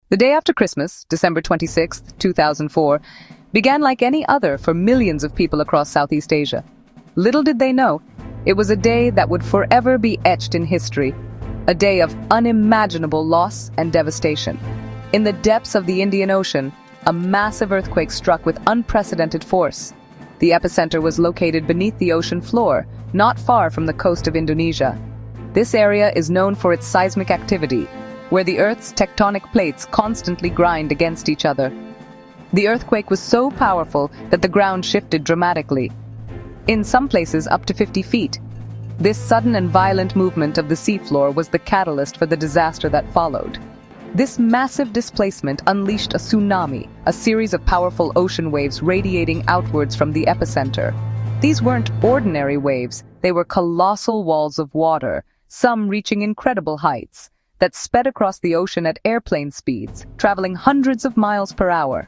The day after Christmas, December 26th, 2004, began like any other for millions of people across Southeast Asia. Little did they know, it was a day that would forever be etched in history, a day of unimaginable loss and devastation. In the depths of the Indian Ocean, a massive earthquake struck with unprecedented force. The epicenter was located beneath the ocean floor, not far from the coast of Indonesia. This area is known for its seismic activity, where the Earth's tectonic plates constantly grind against each other. The earthquake was so powerful that the ground shifted dramatically, in some places up to 50 feet. This sudden and violent movement of the seafloor was the catalyst for the disaster that followed. This massive displacement unleashed a tsunami, a series of powerful ocean waves radiating outwards from the epicenter. These weren't ordinary waves, they were colossal walls of water, some reaching incredible heights, that sped across the ocean at airplane speeds, traveling hundreds of miles per hour.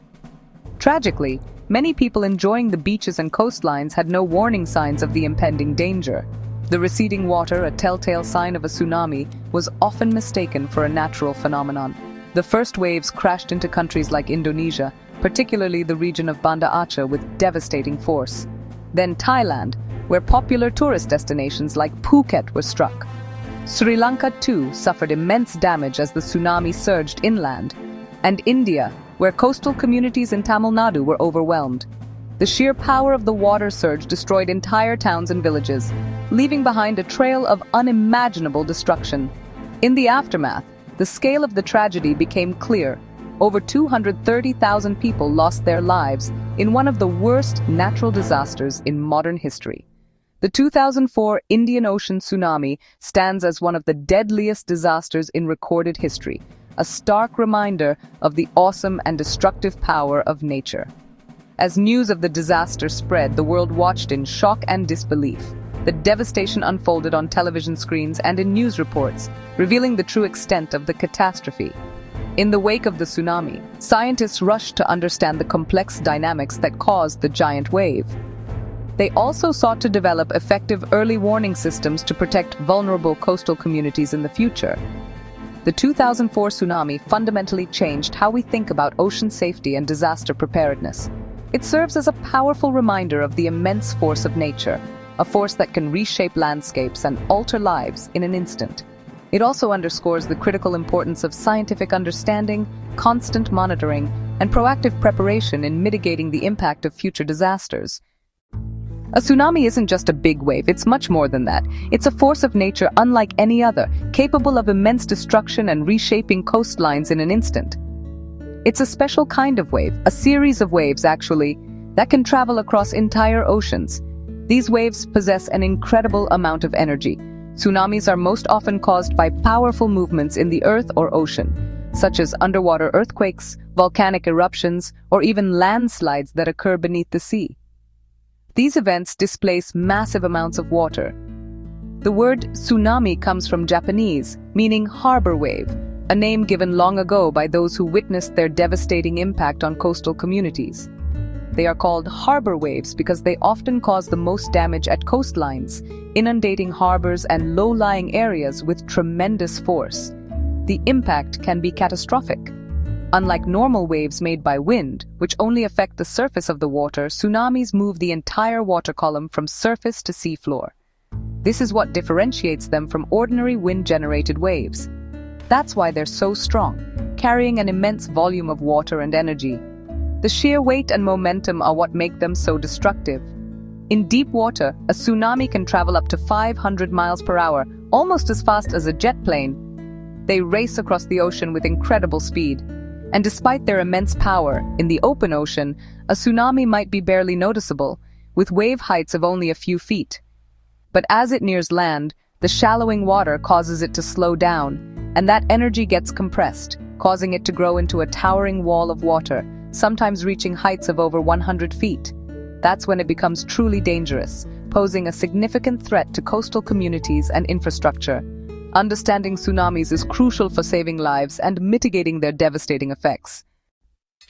Tragically, many people enjoying the beaches and coastlines had no warning signs of the impending danger. The receding water, a telltale sign of a tsunami, was often mistaken for a natural phenomenon. The first waves crashed into countries like Indonesia, particularly the region of Banda Aceh, with devastating force. Then Thailand, where popular tourist destinations like Phuket were struck. Sri Lanka, too, suffered immense damage as the tsunami surged inland. And India, where coastal communities in Tamil Nadu were overwhelmed. The sheer power of the water surge destroyed entire towns and villages, leaving behind a trail of unimaginable destruction. In the aftermath, the scale of the tragedy became clear. Over 230,000 people lost their lives in one of the worst natural disasters in modern history. The 2004 Indian Ocean tsunami stands as one of the deadliest disasters in recorded history, a stark reminder of the awesome and destructive power of nature. As news of the disaster spread, the world watched in shock and disbelief. The devastation unfolded on television screens and in news reports, revealing the true extent of the catastrophe. In the wake of the tsunami, scientists rushed to understand the complex dynamics that caused the giant wave. They also sought to develop effective early warning systems to protect vulnerable coastal communities in the future. The 2004 tsunami fundamentally changed how we think about ocean safety and disaster preparedness. It serves as a powerful reminder of the immense force of nature, a force that can reshape landscapes and alter lives in an instant. It also underscores the critical importance of scientific understanding, constant monitoring, and proactive preparation in mitigating the impact of future disasters. A tsunami isn't just a big wave, it's much more than that. It's a force of nature unlike any other, capable of immense destruction and reshaping coastlines in an instant. It's a special kind of wave, a series of waves actually, that can travel across entire oceans. These waves possess an incredible amount of energy. Tsunamis are most often caused by powerful movements in the earth or ocean, such as underwater earthquakes, volcanic eruptions, or even landslides that occur beneath the sea. These events displace massive amounts of water. The word tsunami comes from Japanese, meaning harbor wave, a name given long ago by those who witnessed their devastating impact on coastal communities. They are called harbor waves because they often cause the most damage at coastlines, inundating harbors and low-lying areas with tremendous force. The impact can be catastrophic. Unlike normal waves made by wind, which only affect the surface of the water, tsunamis move the entire water column from surface to seafloor. This is what differentiates them from ordinary wind-generated waves. That's why they're so strong, carrying an immense volume of water and energy. The sheer weight and momentum are what make them so destructive. In deep water, a tsunami can travel up to 500 miles per hour, almost as fast as a jet plane. They race across the ocean with incredible speed. And despite their immense power, in the open ocean, a tsunami might be barely noticeable, with wave heights of only a few feet. But as it nears land, the shallowing water causes it to slow down, and that energy gets compressed, causing it to grow into a towering wall of water, sometimes reaching heights of over 100 feet. That's when it becomes truly dangerous, posing a significant threat to coastal communities and infrastructure. Understanding tsunamis is crucial for saving lives and mitigating their devastating effects.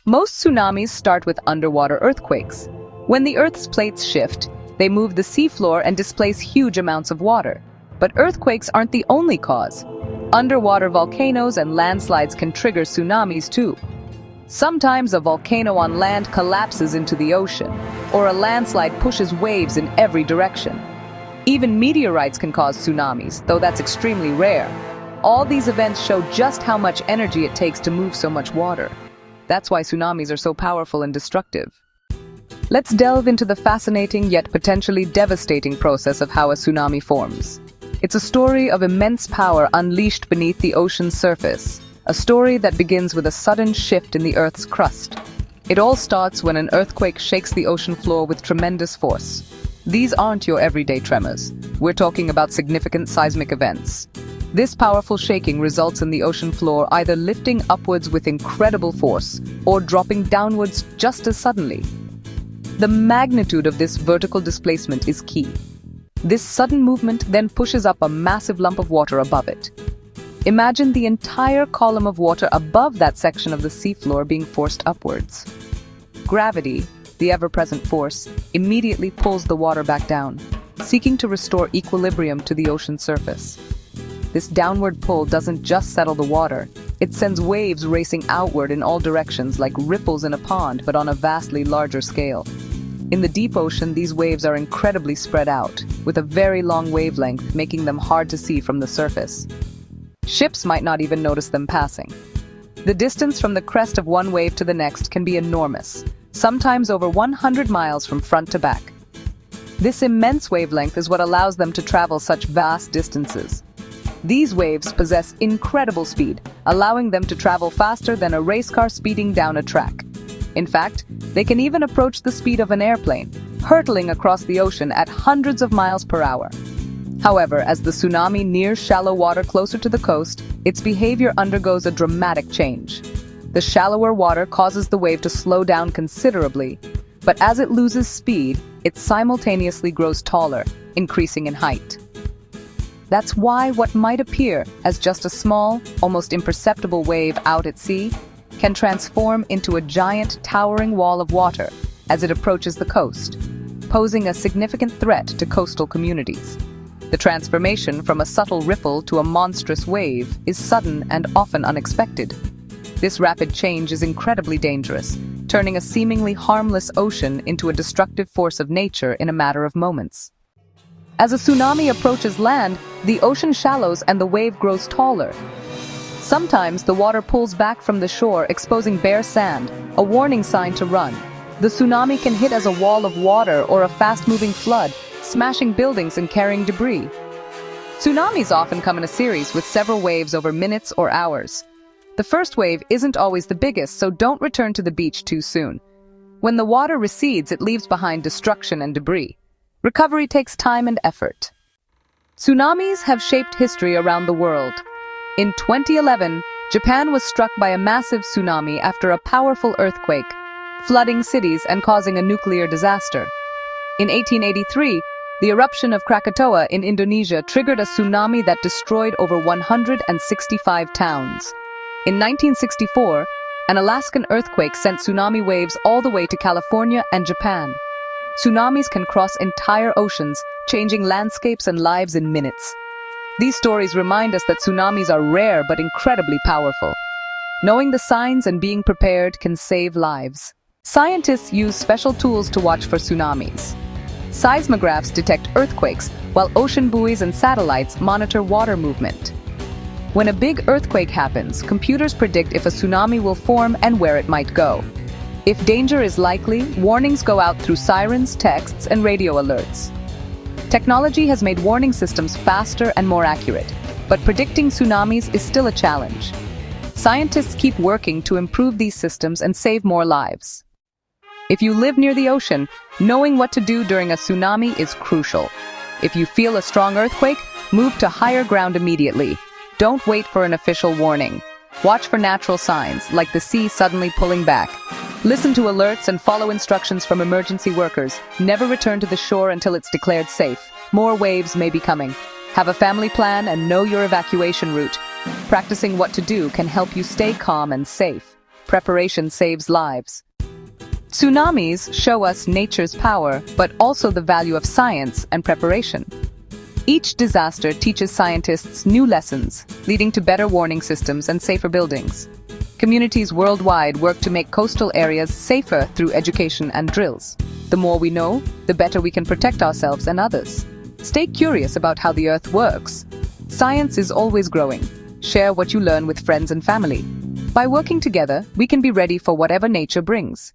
Most tsunamis start with underwater earthquakes. When the Earth's plates shift, they move the seafloor and displace huge amounts of water. But earthquakes aren't the only cause. Underwater volcanoes and landslides can trigger tsunamis too. Sometimes a volcano on land collapses into the ocean, or a landslide pushes waves in every direction. Even meteorites can cause tsunamis, though that's extremely rare. All these events show just how much energy it takes to move so much water. That's why tsunamis are so powerful and destructive. Let's delve into the fascinating yet potentially devastating process of how a tsunami forms. It's a story of immense power unleashed beneath the ocean's surface, a story that begins with a sudden shift in the Earth's crust. It all starts when an earthquake shakes the ocean floor with tremendous force. These aren't your everyday tremors. We're talking about significant seismic events. This powerful shaking results in the ocean floor either lifting upwards with incredible force or dropping downwards just as suddenly. The magnitude of this vertical displacement is key. This sudden movement then pushes up a massive lump of water above it. Imagine the entire column of water above that section of the seafloor being forced upwards. Gravity, the ever-present force, immediately pulls the water back down, seeking to restore equilibrium to the ocean's surface. This downward pull doesn't just settle the water, it sends waves racing outward in all directions like ripples in a pond, but on a vastly larger scale. In the deep ocean, these waves are incredibly spread out, with a very long wavelength, making them hard to see from the surface. Ships might not even notice them passing. The distance from the crest of one wave to the next can be enormous, sometimes over 100 miles from front to back. This immense wavelength is what allows them to travel such vast distances. These waves possess incredible speed, allowing them to travel faster than a race car speeding down a track. In fact, they can even approach the speed of an airplane, hurtling across the ocean at hundreds of miles per hour. However, as the tsunami nears shallow water closer to the coast, its behavior undergoes a dramatic change. The shallower water causes the wave to slow down considerably, but as it loses speed, it simultaneously grows taller, increasing in height. That's why what might appear as just a small, almost imperceptible wave out at sea can transform into a giant, towering wall of water as it approaches the coast, posing a significant threat to coastal communities. The transformation from a subtle ripple to a monstrous wave is sudden and often unexpected. This rapid change is incredibly dangerous, turning a seemingly harmless ocean into a destructive force of nature in a matter of moments. As a tsunami approaches land, the ocean shallows and the wave grows taller. Sometimes the water pulls back from the shore, exposing bare sand, a warning sign to run. The tsunami can hit as a wall of water or a fast-moving flood, smashing buildings and carrying debris. Tsunamis often come in a series with several waves over minutes or hours. The first wave isn't always the biggest, so don't return to the beach too soon. When the water recedes, it leaves behind destruction and debris. Recovery takes time and effort. Tsunamis have shaped history around the world. In 2011, Japan was struck by a massive tsunami after a powerful earthquake, flooding cities and causing a nuclear disaster. In 1883, the eruption of Krakatoa in Indonesia triggered a tsunami that destroyed over 165 towns. In 1964, an Alaskan earthquake sent tsunami waves all the way to California and Japan. Tsunamis can cross entire oceans, changing landscapes and lives in minutes. These stories remind us that tsunamis are rare but incredibly powerful. Knowing the signs and being prepared can save lives. Scientists use special tools to watch for tsunamis. Seismographs detect earthquakes, while ocean buoys and satellites monitor water movement. When a big earthquake happens, computers predict if a tsunami will form and where it might go. If danger is likely, warnings go out through sirens, texts, and radio alerts. Technology has made warning systems faster and more accurate, but predicting tsunamis is still a challenge. Scientists keep working to improve these systems and save more lives. If you live near the ocean, knowing what to do during a tsunami is crucial. If you feel a strong earthquake, move to higher ground immediately. Don't wait for an official warning. Watch for natural signs, like the sea suddenly pulling back. Listen to alerts and follow instructions from emergency workers. Never return to the shore until it's declared safe. More waves may be coming. Have a family plan and know your evacuation route. Practicing what to do can help you stay calm and safe. Preparation saves lives. Tsunamis show us nature's power, but also the value of science and preparation. Each disaster teaches scientists new lessons, leading to better warning systems and safer buildings. Communities worldwide work to make coastal areas safer through education and drills. The more we know, the better we can protect ourselves and others. Stay curious about how the Earth works. Science is always growing. Share what you learn with friends and family. By working together, we can be ready for whatever nature brings.